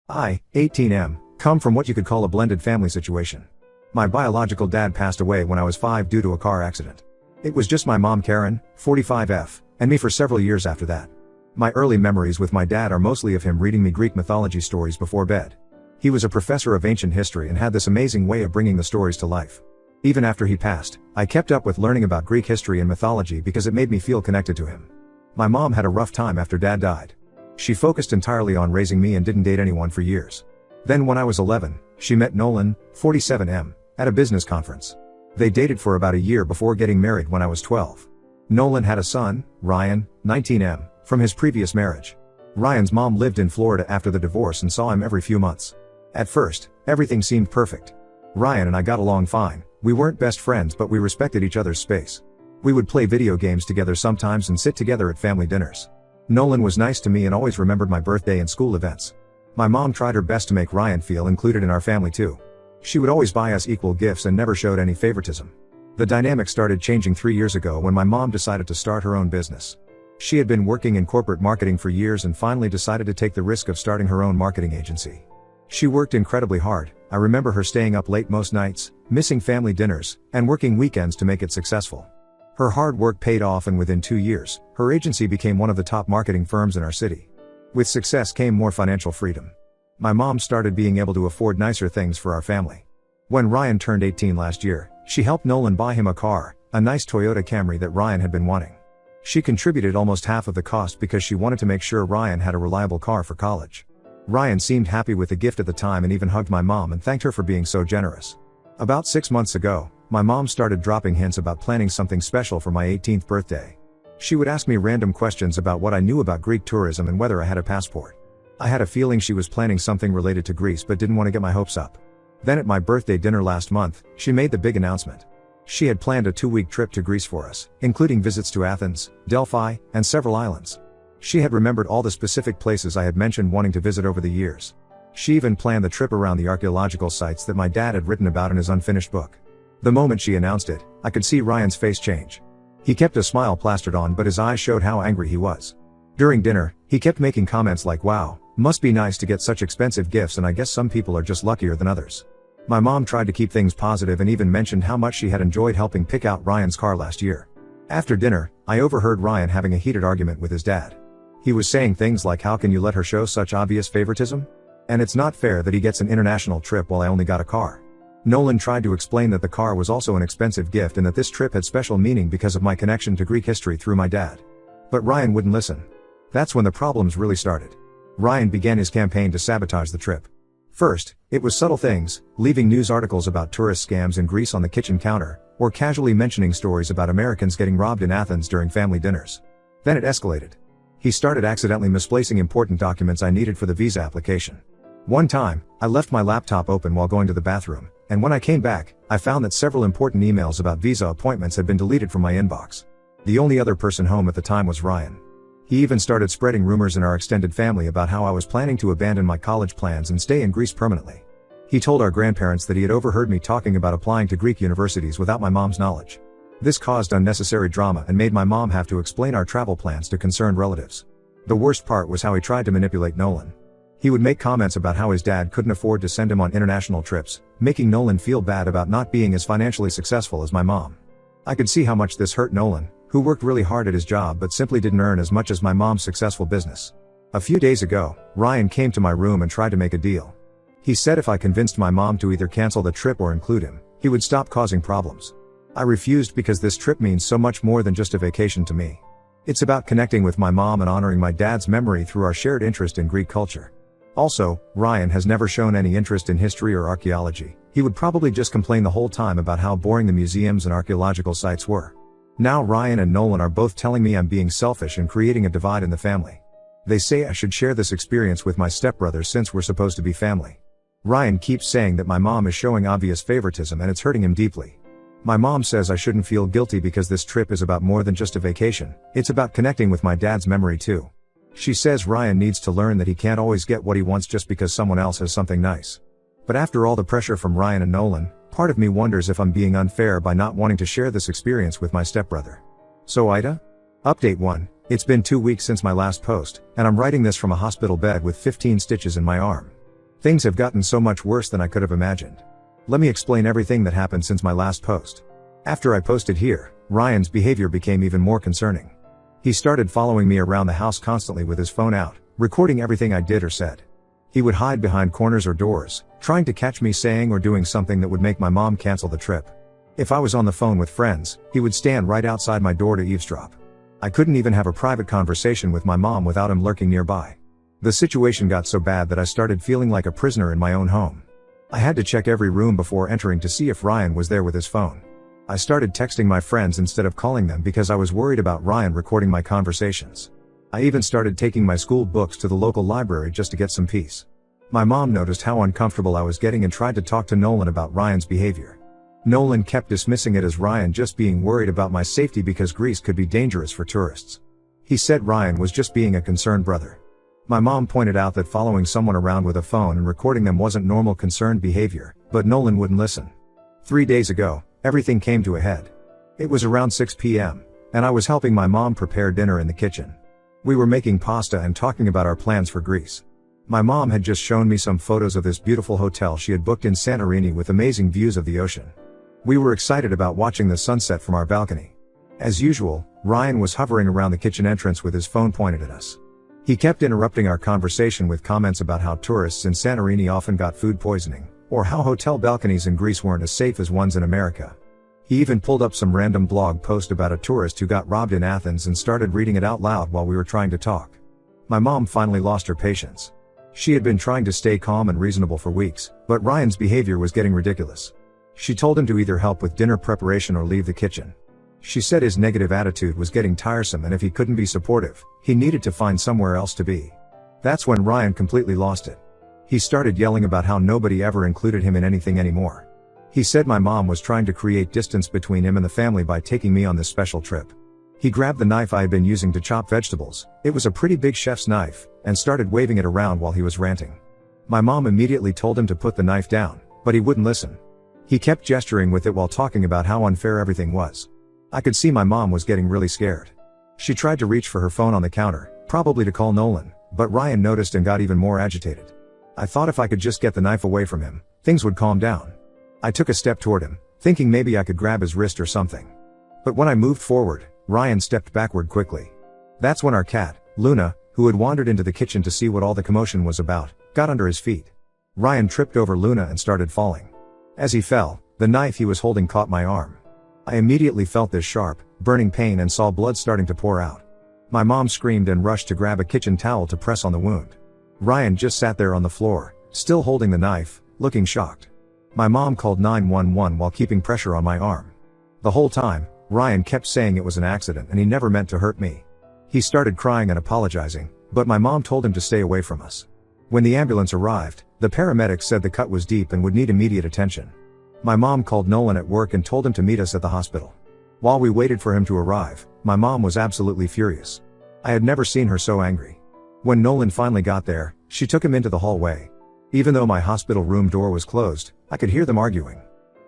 I, 18M, come from what you could call a blended family situation. My biological dad passed away when I was 5 due to a car accident. It was just my mom Karen, 45F, and me for several years after that. My early memories with my dad are mostly of him reading me Greek mythology stories before bed. He was a professor of ancient history and had this amazing way of bringing the stories to life. Even after he passed, I kept up with learning about Greek history and mythology because it made me feel connected to him. My mom had a rough time after dad died. She focused entirely on raising me and didn't date anyone for years. Then when I was 11, she met Nolan, 47M, at a business conference. They dated for about a year before getting married when I was 12. Nolan had a son, Ryan, 19M, from his previous marriage. Ryan's mom lived in Florida after the divorce and saw him every few months. At first, everything seemed perfect. Ryan and I got along fine. We weren't best friends, but we respected each other's space. We would play video games together sometimes and sit together at family dinners. Nolan was nice to me and always remembered my birthday and school events. My mom tried her best to make Ryan feel included in our family too. She would always buy us equal gifts and never showed any favoritism. The dynamic started changing 3 years ago when my mom decided to start her own business. She had been working in corporate marketing for years and finally decided to take the risk of starting her own marketing agency. She worked incredibly hard. I remember her staying up late most nights, missing family dinners, and working weekends to make it successful. Her hard work paid off, and within 2 years, her agency became one of the top marketing firms in our city. With success came more financial freedom. My mom started being able to afford nicer things for our family. When Ryan turned 18 last year, she helped Nolan buy him a car, a nice Toyota Camry that Ryan had been wanting. She contributed almost half of the cost because she wanted to make sure Ryan had a reliable car for college. Ryan seemed happy with the gift at the time and even hugged my mom and thanked her for being so generous. About 6 months ago, my mom started dropping hints about planning something special for my 18th birthday. She would ask me random questions about what I knew about Greek tourism and whether I had a passport. I had a feeling she was planning something related to Greece but didn't want to get my hopes up. Then at my birthday dinner last month, she made the big announcement. She had planned a 2-week trip to Greece for us, including visits to Athens, Delphi, and several islands. She had remembered all the specific places I had mentioned wanting to visit over the years. She even planned the trip around the archaeological sites that my dad had written about in his unfinished book. The moment she announced it, I could see Ryan's face change. He kept a smile plastered on, but his eyes showed how angry he was. During dinner, he kept making comments like, "Wow, must be nice to get such expensive gifts, and I guess some people are just luckier than others." My mom tried to keep things positive and even mentioned how much she had enjoyed helping pick out Ryan's car last year. After dinner, I overheard Ryan having a heated argument with his dad. He was saying things like, "How can you let her show such obvious favoritism? And it's not fair that he gets an international trip while I only got a car." Nolan tried to explain that the car was also an expensive gift and that this trip had special meaning because of my connection to Greek history through my dad. But Ryan wouldn't listen. That's when the problems really started. Ryan began his campaign to sabotage the trip. First, it was subtle things, leaving news articles about tourist scams in Greece on the kitchen counter, or casually mentioning stories about Americans getting robbed in Athens during family dinners. Then it escalated. He started accidentally misplacing important documents I needed for the visa application. One time, I left my laptop open while going to the bathroom, and when I came back, I found that several important emails about visa appointments had been deleted from my inbox. The only other person home at the time was Ryan. He even started spreading rumors in our extended family about how I was planning to abandon my college plans and stay in Greece permanently. He told our grandparents that he had overheard me talking about applying to Greek universities without my mom's knowledge. This caused unnecessary drama and made my mom have to explain our travel plans to concerned relatives. The worst part was how he tried to manipulate Nolan. He would make comments about how his dad couldn't afford to send him on international trips, making Nolan feel bad about not being as financially successful as my mom. I could see how much this hurt Nolan, who worked really hard at his job but simply didn't earn as much as my mom's successful business. A few days ago, Ryan came to my room and tried to make a deal. He said if I convinced my mom to either cancel the trip or include him, he would stop causing problems. I refused because this trip means so much more than just a vacation to me. It's about connecting with my mom and honoring my dad's memory through our shared interest in Greek culture. Also, Ryan has never shown any interest in history or archaeology. He would probably just complain the whole time about how boring the museums and archaeological sites were. Now Ryan and Nolan are both telling me I'm being selfish and creating a divide in the family. They say I should share this experience with my stepbrother since we're supposed to be family. Ryan keeps saying that my mom is showing obvious favoritism and it's hurting him deeply. My mom says I shouldn't feel guilty because this trip is about more than just a vacation, it's about connecting with my dad's memory too. She says Ryan needs to learn that he can't always get what he wants just because someone else has something nice. But after all the pressure from Ryan and Nolan, part of me wonders if I'm being unfair by not wanting to share this experience with my stepbrother. So Ida? Update 1. It's been 2 weeks since my last post, and I'm writing this from a hospital bed with 15 stitches in my arm. Things have gotten so much worse than I could have imagined. Let me explain everything that happened since my last post. After I posted here, Ryan's behavior became even more concerning. He started following me around the house constantly with his phone out, recording everything I did or said. He would hide behind corners or doors, trying to catch me saying or doing something that would make my mom cancel the trip. If I was on the phone with friends, he would stand right outside my door to eavesdrop. I couldn't even have a private conversation with my mom without him lurking nearby. The situation got so bad that I started feeling like a prisoner in my own home. I had to check every room before entering to see if Ryan was there with his phone. I started texting my friends instead of calling them because I was worried about Ryan recording my conversations. I even started taking my school books to the local library just to get some peace. My mom noticed how uncomfortable I was getting and tried to talk to Nolan about Ryan's behavior. Nolan kept dismissing it as Ryan just being worried about my safety because Greece could be dangerous for tourists. He said Ryan was just being a concerned brother. My mom pointed out that following someone around with a phone and recording them wasn't normal concerned behavior, but Nolan wouldn't listen. 3 days ago, everything came to a head. It was around 6 p.m., and I was helping my mom prepare dinner in the kitchen. We were making pasta and talking about our plans for Greece. My mom had just shown me some photos of this beautiful hotel she had booked in Santorini with amazing views of the ocean. We were excited about watching the sunset from our balcony. As usual, Ryan was hovering around the kitchen entrance with his phone pointed at us. He kept interrupting our conversation with comments about how tourists in Santorini often got food poisoning, or how hotel balconies in Greece weren't as safe as ones in America. He even pulled up some random blog post about a tourist who got robbed in Athens and started reading it out loud while we were trying to talk. My mom finally lost her patience. She had been trying to stay calm and reasonable for weeks, but Ryan's behavior was getting ridiculous. She told him to either help with dinner preparation or leave the kitchen. She said his negative attitude was getting tiresome and if he couldn't be supportive, he needed to find somewhere else to be. That's when Ryan completely lost it. He started yelling about how nobody ever included him in anything anymore. He said my mom was trying to create distance between him and the family by taking me on this special trip. He grabbed the knife I had been using to chop vegetables, it was a pretty big chef's knife, and started waving it around while he was ranting. My mom immediately told him to put the knife down, but he wouldn't listen. He kept gesturing with it while talking about how unfair everything was. I could see my mom was getting really scared. She tried to reach for her phone on the counter, probably to call Nolan, but Ryan noticed and got even more agitated. I thought if I could just get the knife away from him, things would calm down. I took a step toward him, thinking maybe I could grab his wrist or something. But when I moved forward, Ryan stepped backward quickly. That's when our cat, Luna, who had wandered into the kitchen to see what all the commotion was about, got under his feet. Ryan tripped over Luna and started falling. As he fell, the knife he was holding caught my arm. I immediately felt this sharp, burning pain and saw blood starting to pour out. My mom screamed and rushed to grab a kitchen towel to press on the wound. Ryan just sat there on the floor, still holding the knife, looking shocked. My mom called 911 while keeping pressure on my arm. The whole time, Ryan kept saying it was an accident and he never meant to hurt me. He started crying and apologizing, but my mom told him to stay away from us. When the ambulance arrived, the paramedics said the cut was deep and would need immediate attention. My mom called Nolan at work and told him to meet us at the hospital. While we waited for him to arrive, my mom was absolutely furious. I had never seen her so angry. When Nolan finally got there, she took him into the hallway. Even though my hospital room door was closed, I could hear them arguing.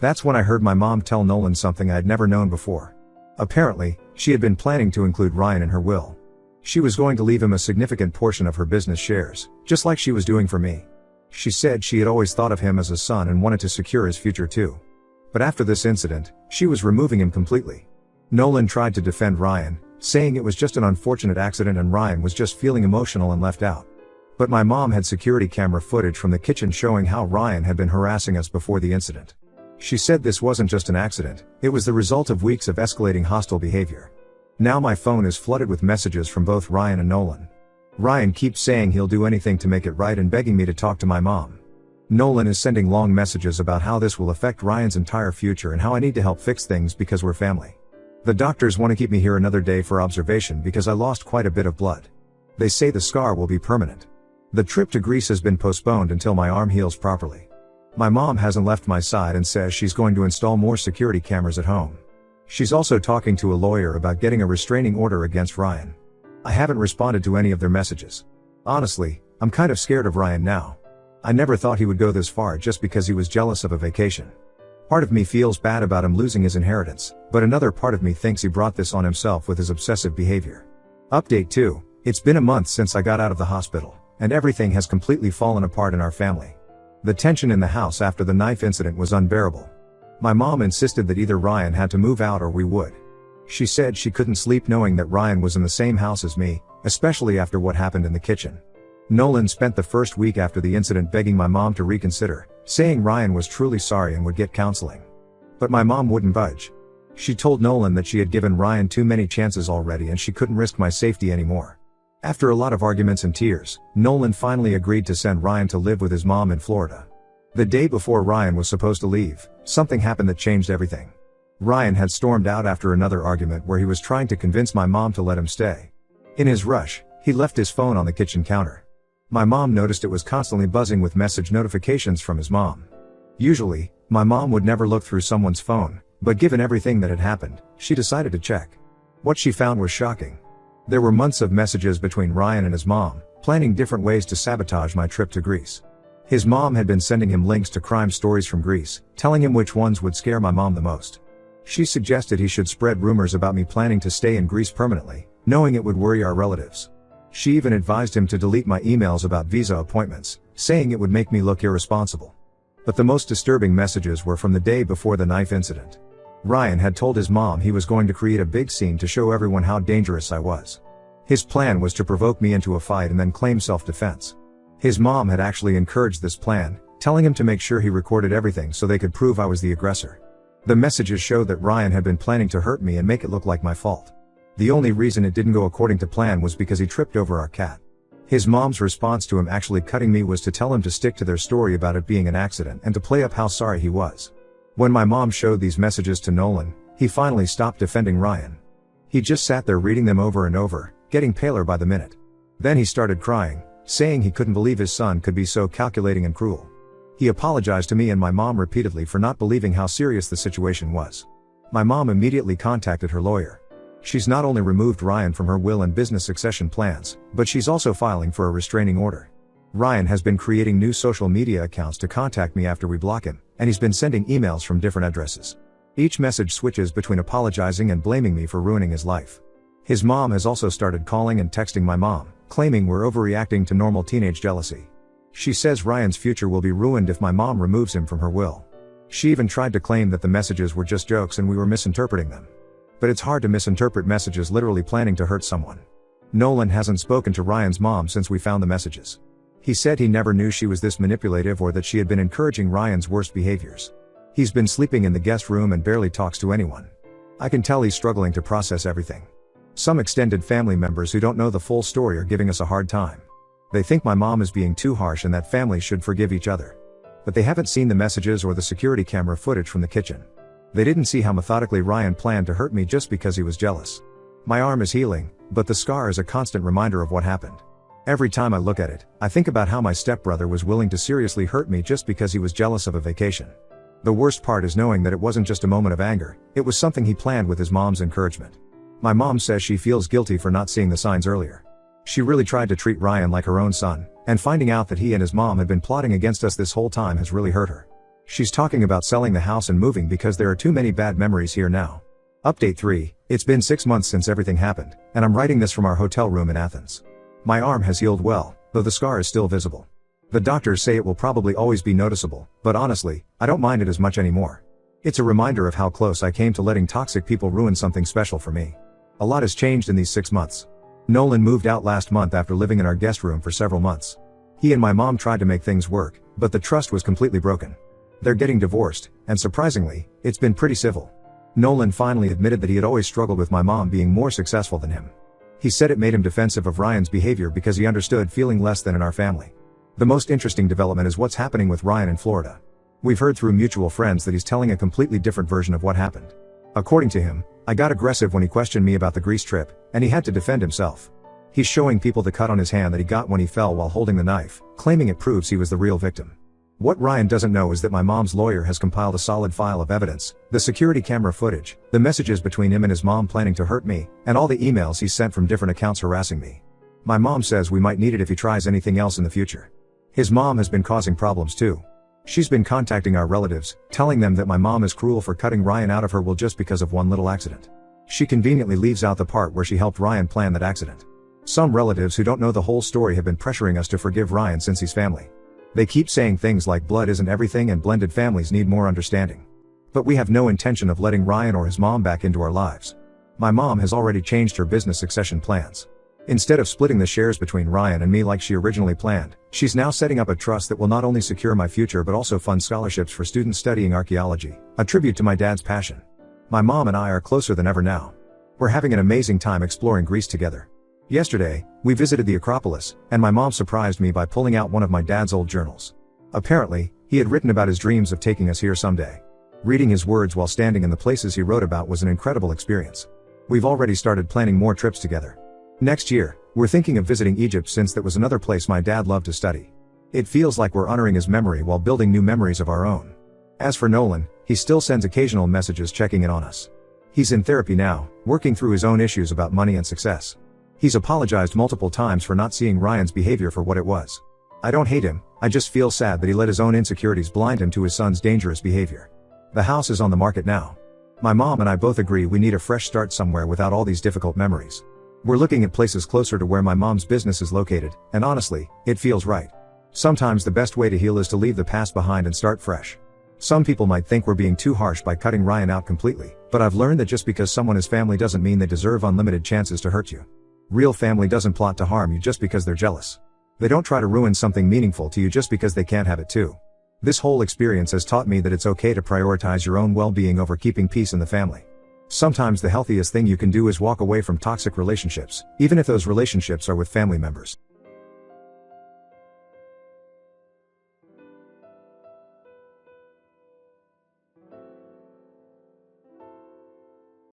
That's when I heard my mom tell Nolan something I had never known before. Apparently, she had been planning to include Ryan in her will. She was going to leave him a significant portion of her business shares, just like she was doing for me. She said she had always thought of him as a son and wanted to secure his future too. But after this incident, she was removing him completely. Nolan tried to defend Ryan, saying it was just an unfortunate accident and Ryan was just feeling emotional and left out. But my mom had security camera footage from the kitchen showing how Ryan had been harassing us before the incident. She said this wasn't just an accident, it was the result of weeks of escalating hostile behavior. Now my phone is flooded with messages from both Ryan and Nolan. Ryan keeps saying he'll do anything to make it right and begging me to talk to my mom. Nolan is sending long messages about how this will affect Ryan's entire future and how I need to help fix things because we're family. The doctors want to keep me here another day for observation because I lost quite a bit of blood. They say the scar will be permanent. The trip to Greece has been postponed until my arm heals properly. My mom hasn't left my side and says she's going to install more security cameras at home. She's also talking to a lawyer about getting a restraining order against Ryan. I haven't responded to any of their messages. Honestly, I'm kind of scared of Ryan now. I never thought he would go this far just because he was jealous of a vacation. Part of me feels bad about him losing his inheritance, but another part of me thinks he brought this on himself with his obsessive behavior. Update 2. It's been a month since I got out of the hospital, and everything has completely fallen apart in our family. The tension in the house after the knife incident was unbearable. My mom insisted that either Ryan had to move out or we would. She said she couldn't sleep knowing that Ryan was in the same house as me, especially after what happened in the kitchen. Nolan spent the first week after the incident begging my mom to reconsider, saying Ryan was truly sorry and would get counseling. But my mom wouldn't budge. She told Nolan that she had given Ryan too many chances already and she couldn't risk my safety anymore. After a lot of arguments and tears, Nolan finally agreed to send Ryan to live with his mom in Florida. The day before Ryan was supposed to leave, something happened that changed everything. Ryan had stormed out after another argument where he was trying to convince my mom to let him stay. In his rush, he left his phone on the kitchen counter. My mom noticed it was constantly buzzing with message notifications from his mom. Usually, my mom would never look through someone's phone, but given everything that had happened, she decided to check. What she found was shocking. There were months of messages between Ryan and his mom, planning different ways to sabotage my trip to Greece. His mom had been sending him links to crime stories from Greece, telling him which ones would scare my mom the most. She suggested he should spread rumors about me planning to stay in Greece permanently, knowing it would worry our relatives. She even advised him to delete my emails about visa appointments, saying it would make me look irresponsible. But the most disturbing messages were from the day before the knife incident. Ryan had told his mom he was going to create a big scene to show everyone how dangerous I was. His plan was to provoke me into a fight and then claim self-defense. His mom had actually encouraged this plan, telling him to make sure he recorded everything so they could prove I was the aggressor. The messages showed that Ryan had been planning to hurt me and make it look like my fault. The only reason it didn't go according to plan was because he tripped over our cat. His mom's response to him actually cutting me was to tell him to stick to their story about it being an accident and to play up how sorry he was. When my mom showed these messages to Nolan, he finally stopped defending Ryan. He just sat there reading them over and over, getting paler by the minute. Then he started crying, saying he couldn't believe his son could be so calculating and cruel. He apologized to me and my mom repeatedly for not believing how serious the situation was. My mom immediately contacted her lawyer. She's not only removed Ryan from her will and business succession plans, but she's also filing for a restraining order. Ryan has been creating new social media accounts to contact me after we block him, and he's been sending emails from different addresses. Each message switches between apologizing and blaming me for ruining his life. His mom has also started calling and texting my mom, claiming we're overreacting to normal teenage jealousy. She says Ryan's future will be ruined if my mom removes him from her will. She even tried to claim that the messages were just jokes and we were misinterpreting them. But it's hard to misinterpret messages literally planning to hurt someone. Nolan hasn't spoken to Ryan's mom since we found the messages. He said he never knew she was this manipulative or that she had been encouraging Ryan's worst behaviors. He's been sleeping in the guest room and barely talks to anyone. I can tell he's struggling to process everything. Some extended family members who don't know the full story are giving us a hard time. They think my mom is being too harsh and that families should forgive each other. But they haven't seen the messages or the security camera footage from the kitchen. They didn't see how methodically Ryan planned to hurt me just because he was jealous. My arm is healing, but the scar is a constant reminder of what happened. Every time I look at it, I think about how my stepbrother was willing to seriously hurt me just because he was jealous of a vacation. The worst part is knowing that it wasn't just a moment of anger, it was something he planned with his mom's encouragement. My mom says she feels guilty for not seeing the signs earlier. She really tried to treat Ryan like her own son, and finding out that he and his mom had been plotting against us this whole time has really hurt her. She's talking about selling the house and moving because there are too many bad memories here now. Update 3, it's been 6 months since everything happened, and I'm writing this from our hotel room in Athens. My arm has healed well, though the scar is still visible. The doctors say it will probably always be noticeable, but honestly, I don't mind it as much anymore. It's a reminder of how close I came to letting toxic people ruin something special for me. A lot has changed in these 6 months. Nolan moved out last month after living in our guest room for several months. He and my mom tried to make things work, but the trust was completely broken. They're getting divorced, and surprisingly, it's been pretty civil. Nolan finally admitted that he had always struggled with my mom being more successful than him. He said it made him defensive of Ryan's behavior because he understood feeling less than in our family. The most interesting development is what's happening with Ryan in Florida. We've heard through mutual friends that he's telling a completely different version of what happened. According to him, I got aggressive when he questioned me about the Greece trip, and he had to defend himself. He's showing people the cut on his hand that he got when he fell while holding the knife, claiming it proves he was the real victim. What Ryan doesn't know is that my mom's lawyer has compiled a solid file of evidence, the security camera footage, the messages between him and his mom planning to hurt me, and all the emails he sent from different accounts harassing me. My mom says we might need it if he tries anything else in the future. His mom has been causing problems too. She's been contacting our relatives, telling them that my mom is cruel for cutting Ryan out of her will just because of one little accident. She conveniently leaves out the part where she helped Ryan plan that accident. Some relatives who don't know the whole story have been pressuring us to forgive Ryan since he's family. They keep saying things like blood isn't everything and blended families need more understanding. But we have no intention of letting Ryan or his mom back into our lives. My mom has already changed her business succession plans. Instead of splitting the shares between Ryan and me like she originally planned, she's now setting up a trust that will not only secure my future but also fund scholarships for students studying archaeology, a tribute to my dad's passion. My mom and I are closer than ever now. We're having an amazing time exploring Greece together. Yesterday, we visited the Acropolis, and my mom surprised me by pulling out one of my dad's old journals. Apparently, he had written about his dreams of taking us here someday. Reading his words while standing in the places he wrote about was an incredible experience. We've already started planning more trips together. Next year, we're thinking of visiting Egypt since that was another place my dad loved to study. It feels like we're honoring his memory while building new memories of our own. As for Nolan, he still sends occasional messages checking in on us. He's in therapy now, working through his own issues about money and success. He's apologized multiple times for not seeing Ryan's behavior for what it was. I don't hate him, I just feel sad that he let his own insecurities blind him to his son's dangerous behavior. The house is on the market now. My mom and I both agree we need a fresh start somewhere without all these difficult memories. We're looking at places closer to where my mom's business is located, and honestly, it feels right. Sometimes the best way to heal is to leave the past behind and start fresh. Some people might think we're being too harsh by cutting Ryan out completely, but I've learned that just because someone is family doesn't mean they deserve unlimited chances to hurt you. Real family doesn't plot to harm you just because they're jealous. They don't try to ruin something meaningful to you just because they can't have it too. This whole experience has taught me that it's okay to prioritize your own well-being over keeping peace in the family. Sometimes the healthiest thing you can do is walk away from toxic relationships, even if those relationships are with family members.